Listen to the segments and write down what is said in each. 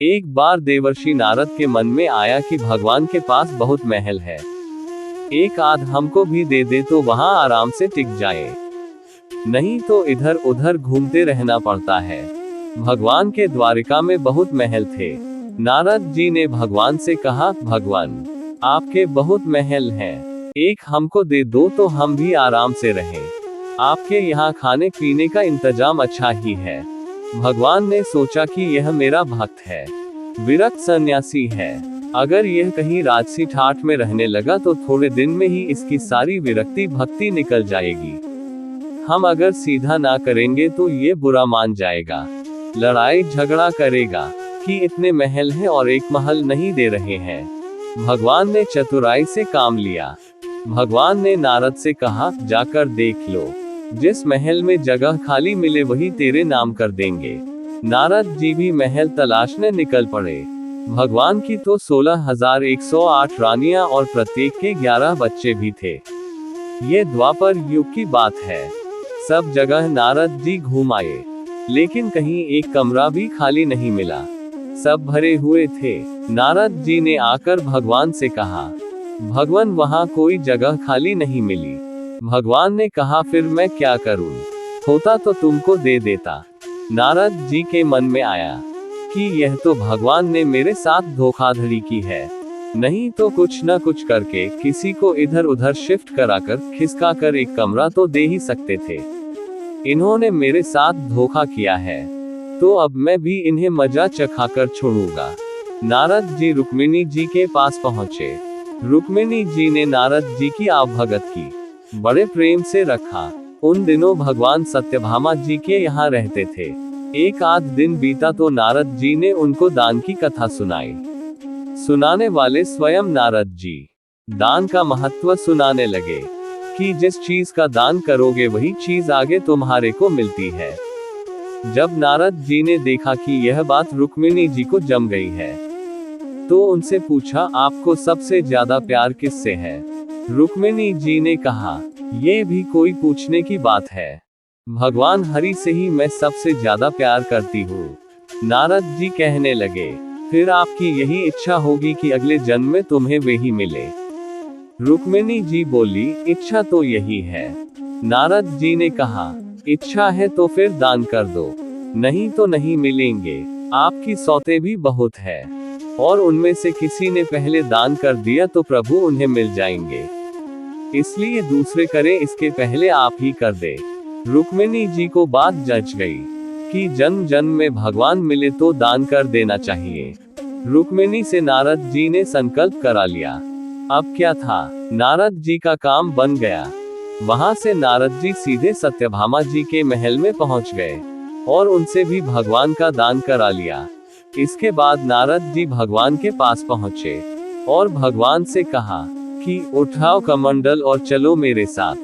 एक बार देवर्षि नारद के मन में आया कि भगवान के पास बहुत महल है, एक आध हमको भी दे दे तो वहां आराम से टिक जाए, नहीं तो इधर उधर घूमते रहना पड़ता है। भगवान के द्वारिका में बहुत महल थे। नारद जी ने भगवान से कहा, भगवान आपके बहुत महल हैं, एक हमको दे दो तो हम भी आराम से रहें। आपके यहाँ खाने पीने का इंतजाम अच्छा ही है। भगवान ने सोचा कि यह मेरा भक्त है, विरक्त सन्यासी है, अगर यह कहीं राजसी ठाठ में रहने लगा तो थोड़े दिन में ही इसकी सारी विरक्ति भक्ति निकल जाएगी। हम अगर सीधा ना करेंगे तो ये बुरा मान जाएगा, लड़ाई झगड़ा करेगा कि इतने महल हैं और एक महल नहीं दे रहे हैं। भगवान ने चतुराई से काम लिया। भगवान ने नारद से कहा, जाकर देख लो, जिस महल में जगह खाली मिले वही तेरे नाम कर देंगे। नारद जी भी महल तलाशने निकल पड़े। भगवान की तो 16,108 रानियां और प्रत्येक के 11 बच्चे भी थे। ये द्वापर युग की बात है। सब जगह नारद जी घूम आए, लेकिन कहीं एक कमरा भी खाली नहीं मिला, सब भरे हुए थे। नारद जी ने आकर भगवान से कहा, भगवान वहां कोई जगह खाली नहीं मिली। भगवान ने कहा, फिर मैं क्या करूं, होता तो तुमको दे देता। नारद जी के मन में आया कि यह तो भगवान ने मेरे साथ धोखाधड़ी की है, नहीं तो कुछ न कुछ करके किसी को इधर उधर शिफ्ट कराकर खिसका कर एक कमरा तो दे ही सकते थे। इन्होंने मेरे साथ धोखा किया है, तो अब मैं भी इन्हें मजा चखाकर छोड़ूंगा। नारद जी रुक्मिणी जी के पास पहुंचे। रुक्मिणी जी ने नारद जी की आवभगत की, बड़े प्रेम से रखा। उन दिनों भगवान सत्यभामा जी के यहाँ रहते थे। एक आध दिन बीता तो नारद जी ने उनको दान की कथा सुनाई। सुनाने वाले स्वयं नारद जी दान का महत्व सुनाने लगे कि जिस चीज का दान करोगे वही चीज आगे तुम्हारे को मिलती है। जब नारद जी ने देखा कि यह बात रुक्मिणी जी को जम गई है, तो उनसे पूछा, आपको सबसे ज्यादा प्यार किससे है? रुक्मिणी जी ने कहा, ये भी कोई पूछने की बात है, भगवान हरि से ही मैं सबसे ज्यादा प्यार करती हूँ। नारद जी कहने लगे, फिर आपकी यही इच्छा होगी कि अगले जन्म में तुम्हें वे ही मिले। रुक्मिणी जी बोली, इच्छा तो यही है। नारद जी ने कहा, इच्छा है तो फिर दान कर दो, नहीं तो नहीं मिलेंगे। आपकी सौतें भी बहुत है, और उनमें से किसी ने पहले दान कर दिया तो प्रभु उन्हें मिल जाएंगे, इसलिए दूसरे करें इसके पहले आप ही कर दे। रुक्मिणी जी को बात जच गई कि जन्म जन्म में भगवान मिले तो दान कर देना चाहिए। रुक्मिणी से नारद जी ने संकल्प करा लिया। अब क्या था, नारद जी का काम बन गया। वहां से नारद जी सीधे सत्यभामा जी के महल में पहुंच गए और उनसे भी भगवान का दान करा लिया। इसके बाद नारद जी भगवान के पास पहुंचे और भगवान से कहा कि उठाओ कमंडल और चलो मेरे साथ।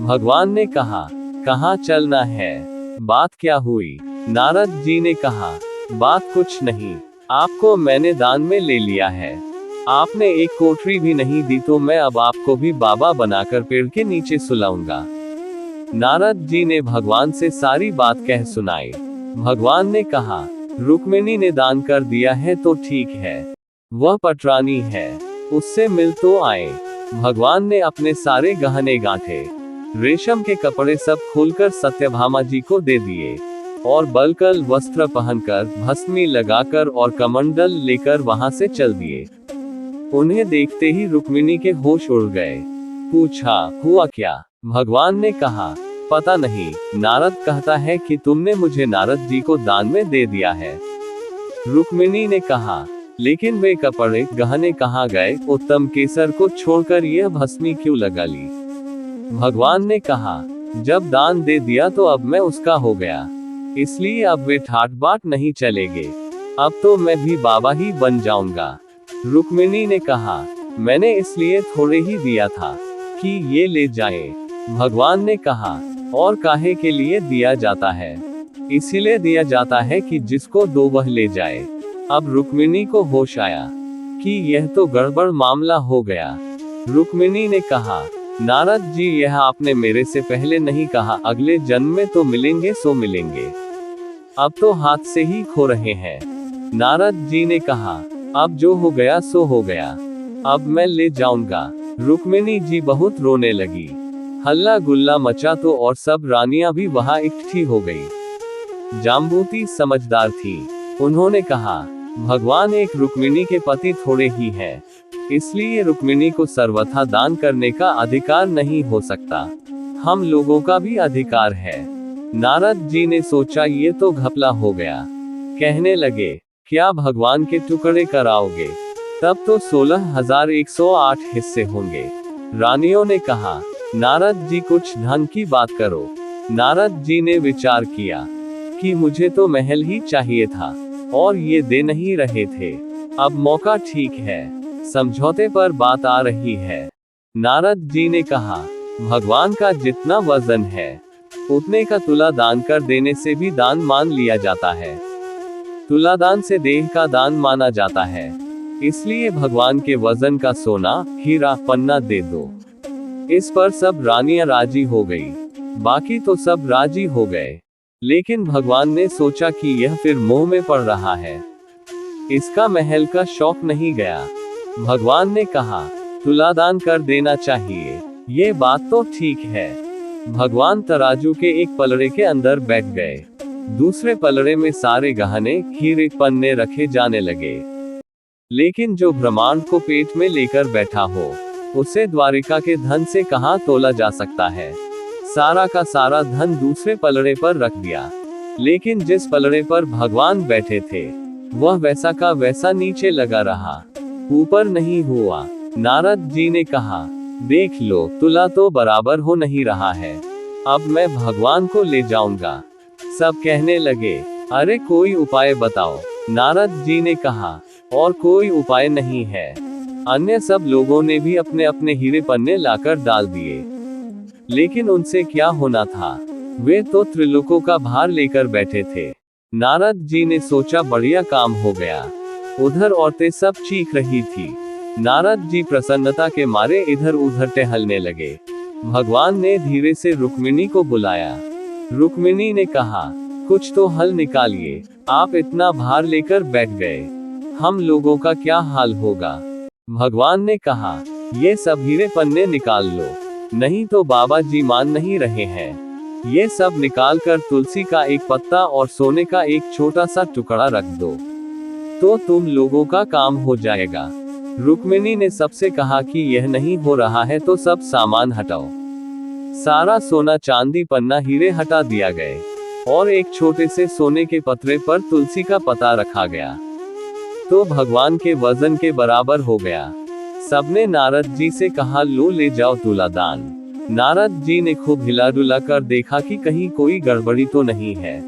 भगवान ने कहा, कहाँ चलना है, बात क्या हुई? नारद जी ने कहा, बात कुछ नहीं, आपको मैंने दान में ले लिया है, आपने एक कोठरी भी नहीं दी तो मैं अब आपको भी बाबा बनाकर पेड़ के नीचे सुलाऊंगा। नारद जी ने भगवान से सारी बात कह सुनाई। भगवान ने कहा, रुक्मिणी ने दान कर दिया है तो ठीक है, वह पटरानी है, उससे मिल तो आए। भगवान ने अपने सारे गहने गांठे, रेशम के कपड़े सब खोलकर सत्यभामा जी को दे दिए और बलकल वस्त्र पहनकर, भस्मी लगाकर और कमंडल लेकर वहां से चल दिए। उन्हें देखते ही रुक्मिणी के होश उड़ गए। पूछा, हुआ क्या? भगवान ने कहा, पता नहीं, नारद कहता है कि तुमने मुझे नारद जी को दान में दे दिया है। रुक्मिणी ने कहा, लेकिन वे कपड़े गहने कहाँ गए? उत्तम केसर को छोड़कर यह भस्मी क्यों लगा ली? भगवान ने कहा, जब दान दे दिया तो अब मैं उसका हो गया, इसलिए अब वे ठाट बाट नहीं चलेंगे, अब तो मैं भी बाबा ही बन जाऊंगा। रुक्मिणी ने कहा, मैंने इसलिए थोड़े ही दिया था कि ये ले जाएं। भगवान ने कहा, और काहे के लिए दिया जाता है? इसीलिए दिया जाता है कि जिसको दो वह ले जाए। अब रुक्मिणी को होश आया कि यह तो गड़बड़ मामला हो गया। रुक्मिणी ने कहा, नारद जी, यह आपने मेरे से पहले नहीं कहा, अगले जन्म में तो मिलेंगे सो मिलेंगे, अब तो हाथ से ही खो रहे हैं। नारद जी ने कहा, अब जो हो गया सो हो गया, अब मैं ले जाऊंगा। रुक्मिणी जी बहुत रोने लगी। हल्ला गुल्ला मचा तो और सब रानियां भी वहां इकट्ठी हो गई। जाम्बूती समझदार थी। उन्होंने कहा, भगवान एक रुक्मिणी के पति थोड़े ही हैं, इसलिए रुक्मिणी को सर्वथा दान करने का अधिकार नहीं हो सकता। हम लोगों का भी अधिकार है। नारद जी ने सोचा ये तो घपला हो गया। कहने लगे, क्या भगवान के टुकड़े कराओगे? तब तो 16,108 हिस्से होंगे। रानियों ने कहा, नारद जी कुछ ढंग की बात करो। नारद जी ने विचार किया कि मुझे तो महल ही चाहिए था और ये दे नहीं रहे थे। अब मौका ठीक है, समझौते पर बात आ रही है। नारद जी ने कहा, भगवान का जितना वजन है उतने का तुला दान कर देने से भी दान मान लिया जाता है। तुलादान से देह का दान माना जाता है, इसलिए भगवान के वजन का सोना, हीरा, पन्ना दे दो। इस पर सब रानियां राजी हो गई। बाकी तो सब राजी हो गए, लेकिन भगवान ने सोचा कि यह फिर मोह में पड़ रहा है, इसका महल का शौक नहीं गया। भगवान ने कहा, तुलादान कर देना चाहिए। ये बात तो ठीक है। भगवान तराजू के एक पलड़े के अंदर बैठ गए। दूसरे पलड़े में सारे गहने, हीरे, पन्ने रखे जाने लगे। लेकिन जो ब्रह्मांड को पेट में लेकर बैठा हो, उसे द्वारिका के धन से कहां तोला जा सकता है। सारा का सारा धन दूसरे पलड़े पर रख दिया, लेकिन जिस पलड़े पर भगवान बैठे थे वह वैसा का वैसा नीचे लगा रहा, ऊपर नहीं हुआ। नारद जी ने कहा, देख लो, तुला तो बराबर हो नहीं रहा है, अब मैं भगवान को ले जाऊंगा। सब कहने लगे, अरे कोई उपाय बताओ। नारद जी ने कहा, और कोई उपाय नहीं है। अन्य सब लोगों ने भी अपने अपने हीरे पन्ने लाकर डाल दिए, लेकिन उनसे क्या होना था, वे तो त्रिलोकों का भार लेकर बैठे थे। नारद जी ने सोचा, बढ़िया काम हो गया। उधर औरतें सब चीख रही थी। नारद जी प्रसन्नता के मारे इधर उधर टहलने लगे। भगवान ने धीरे से रुक्मिणी को बुलाया। रुक्मिणी ने कहा, कुछ तो हल निकालिए, आप इतना भार लेकर बैठ गए, हम लोगों का क्या हाल होगा। भगवान ने कहा, ये सब हीरे पन्ने निकाल लो, नहीं तो बाबा जी मान नहीं रहे हैं। ये सब निकाल कर तुलसी का एक पत्ता और सोने का एक छोटा सा टुकड़ा रख दो, तो तुम लोगों का काम हो जाएगा। रुक्मिणी ने सबसे कहा कि यह नहीं हो रहा है तो सब सामान हटाओ। सारा सोना, चांदी, पन्ना, हीरे हटा दिया गए और एक छोटे से सोने के पत्रे पर तुलसी का पत्ता रखा गया, तो भगवान के वजन के बराबर हो गया। सबने नारद जी से कहा, लो ले जाओ तुलादान। नारद जी ने खूब हिला डुला कर देखा कि कहीं कोई गड़बड़ी तो नहीं है।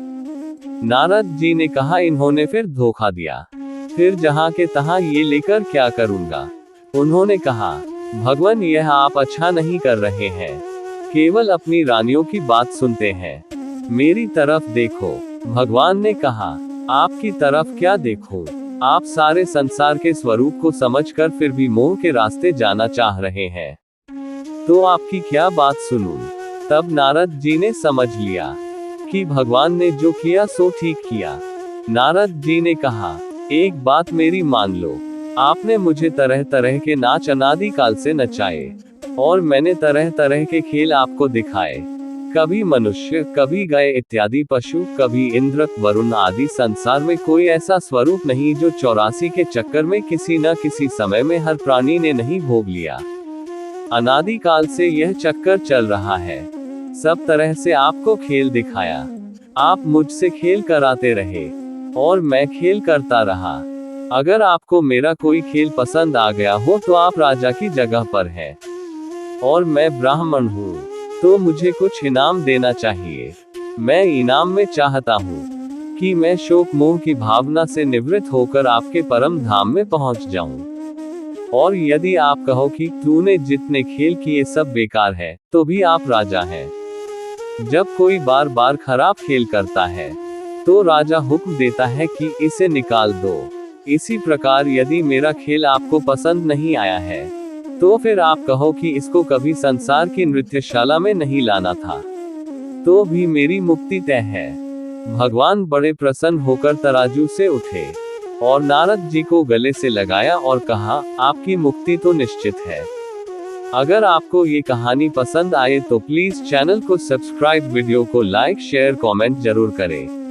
नारद जी ने कहा, इन्होंने फिर धोखा दिया, फिर जहां के तहां ये लेकर क्या करूंगा। उन्होंने कहा, भगवान यह आप अच्छा नहीं कर रहे हैं, केवल अपनी रानियों की बात सुनते हैं, मेरी तरफ देखो। भगवान ने कहा, आपकी तरफ क्या देखूं, आप सारे संसार के स्वरूप को समझकर फिर भी मोह के रास्ते जाना चाह रहे हैं, तो आपकी क्या बात सुनूं। तब नारद जी ने समझ लिया कि भगवान ने जो किया सो ठीक किया। नारद जी ने कहा, एक बात मेरी मान लो, आपने मुझे तरह तरह के नाच अनादिकाल से नचाए और मैंने तरह तरह के खेल आपको दिखाए, कभी मनुष्य, कभी गाय इत्यादि पशु, कभी इंद्र, वरुण आदि। संसार में कोई ऐसा स्वरूप नहीं जो 84 के चक्कर में किसी न किसी समय में हर प्राणी ने नहीं भोग लिया। अनादिकाल से यह चक्कर चल रहा है। सब तरह से आपको खेल दिखाया, आप मुझसे खेल कराते रहे और मैं खेल करता रहा। अगर आपको मेरा कोई खेल पसंद आ गया हो तो आप राजा की जगह पर हैं और मैं ब्राह्मण हूँ, तो मुझे कुछ इनाम देना चाहिए। मैं इनाम में चाहता हूँ कि मैं शोक मोह की भावना से निवृत्त होकर आपके परम धाम में पहुँच जाऊँ। और यदि आप कहो कि तूने जितने खेल किए सब बेकार है, तो भी आप राजा हैं। जब कोई बार बार खराब खेल करता है तो राजा हुक्म देता है कि इसे निकाल दो। इसी प्रकार यदि मेरा खेल आपको पसंद नहीं आया है तो फिर आप कहो कि इसको कभी संसार की नृत्यशाला में नहीं लाना था, तो भी मेरी मुक्ति तय है। भगवान बड़े प्रसन्न होकर तराजू से उठे और नारद जी को गले से लगाया और कहा, आपकी मुक्ति तो निश्चित है। अगर आपको ये कहानी पसंद आए तो प्लीज चैनल को सब्सक्राइब, वीडियो को लाइक शेयर कमेंट जरूर करें।